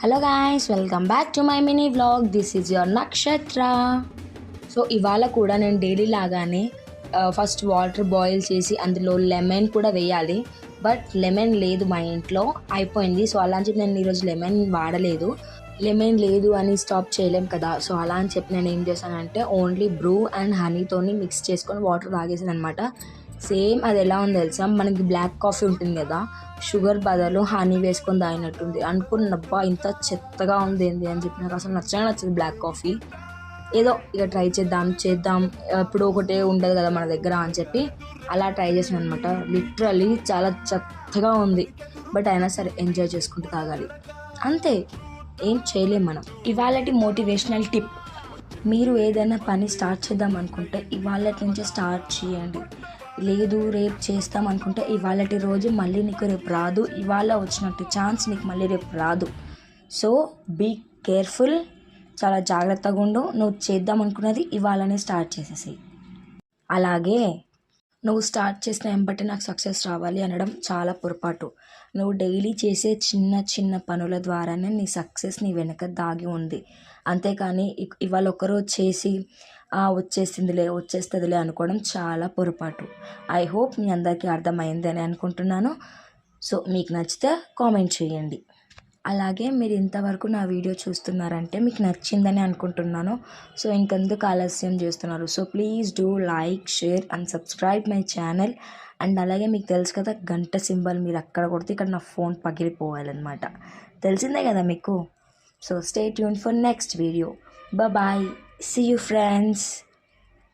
Hello guys, welcome back to my mini vlog. This is your నక్షత్ర. So ఇవాళ కూడా నేను డైలీ లాగానే ఫస్ట్ వాటర్ బాయిల్ చేసి అందులో లెమన్ కూడా వేయాలి. బట్ లెమన్ లేదు మా ఇంట్లో, అయిపోయింది. సో అలా అని చెప్పి నేను ఈరోజు లెమన్ వాడలేదు. లెమన్ లేదు అని స్టాప్ చేయలేం కదా. సో అలా అని చెప్పి నేను ఏం చేశానంటే ఓన్లీ బ్రూ అండ్ హనీతోని మిక్స్ చేసుకొని వాటర్ తాగేసాను అనమాట. సేమ్ అది ఎలా ఉంది తెలుసా, మనకి బ్లాక్ కాఫీ ఉంటుంది కదా, షుగర్ బదులు హనీ వేసుకొని తాగినట్టుంది. అనుకున్నబ్బా ఇంత చెత్తగా ఉంది ఏంది అని చెప్పి నాకు అసలు నచ్చదు బ్లాక్ కాఫీ. ఏదో ఇక ట్రై చేద్దాం ఎప్పుడు ఒకటే ఉండదు కదా మన దగ్గర అని చెప్పి అలా ట్రై చేసాను అనమాట. లిటరలీ చాలా చెత్తగా ఉంది, బట్ అయినా సరే ఎంజాయ్ చేసుకుంటూ తాగాలి, అంతే, ఏం చేయలేం మనం. ఇవాళటి మోటివేషనల్ టిప్: మీరు ఏదైనా పని స్టార్ట్ చేద్దాం అనుకుంటే ఇవాళ నుంచే స్టార్ట్ చేయండి. లేదు రేపు చేస్తాం అనుకుంటే ఇవాళటి రోజు మళ్ళీ నీకు రేపు రాదు. ఇవాళ వచ్చినట్టు ఛాన్స్ నీకు మళ్ళీ రేపు రాదు. సో బీ కేర్ఫుల్, చాలా జాగ్రత్తగా ఉండు. నువ్వు చేద్దాం అనుకున్నది ఇవాళనే స్టార్ట్ చేసేసేయి. అలాగే నువ్వు స్టార్ట్ చేసిన వెంబటి నాకు సక్సెస్ రావాలి అనడం చాలా పొరపాటు. నువ్వు డైలీ చేసే చిన్న చిన్న పనుల ద్వారానే నీ సక్సెస్ నీ వెనక దాగి ఉంది. అంతేకాని ఇవాళ ఒకరోజు చేసి వచ్చేస్తుందిలే అనుకోవడం చాలా పొరపాటు. ఐ హోప్ మీ అందరికీ అర్థమైంది అని అనుకుంటున్నాను. సో మీకు నచ్చితే కామెంట్ చేయండి. అలాగే మీరు ఇంతవరకు నా వీడియో చూస్తున్నారంటే మీకు నచ్చిందని అనుకుంటున్నాను. సో ఇంకెందుకు ఆలస్యం చేస్తున్నారు? So please do like, share and subscribe my channel. And అలాగే మీకు తెలుసు కదా, గంట సింబల్ మీరు అక్కడ కొడితే ఇక్కడ నా ఫోన్ పగిలిపోవాలన్నమాట. తెలిసిందే కదా మీకు. So stay tune for next video. Bye, see you friends.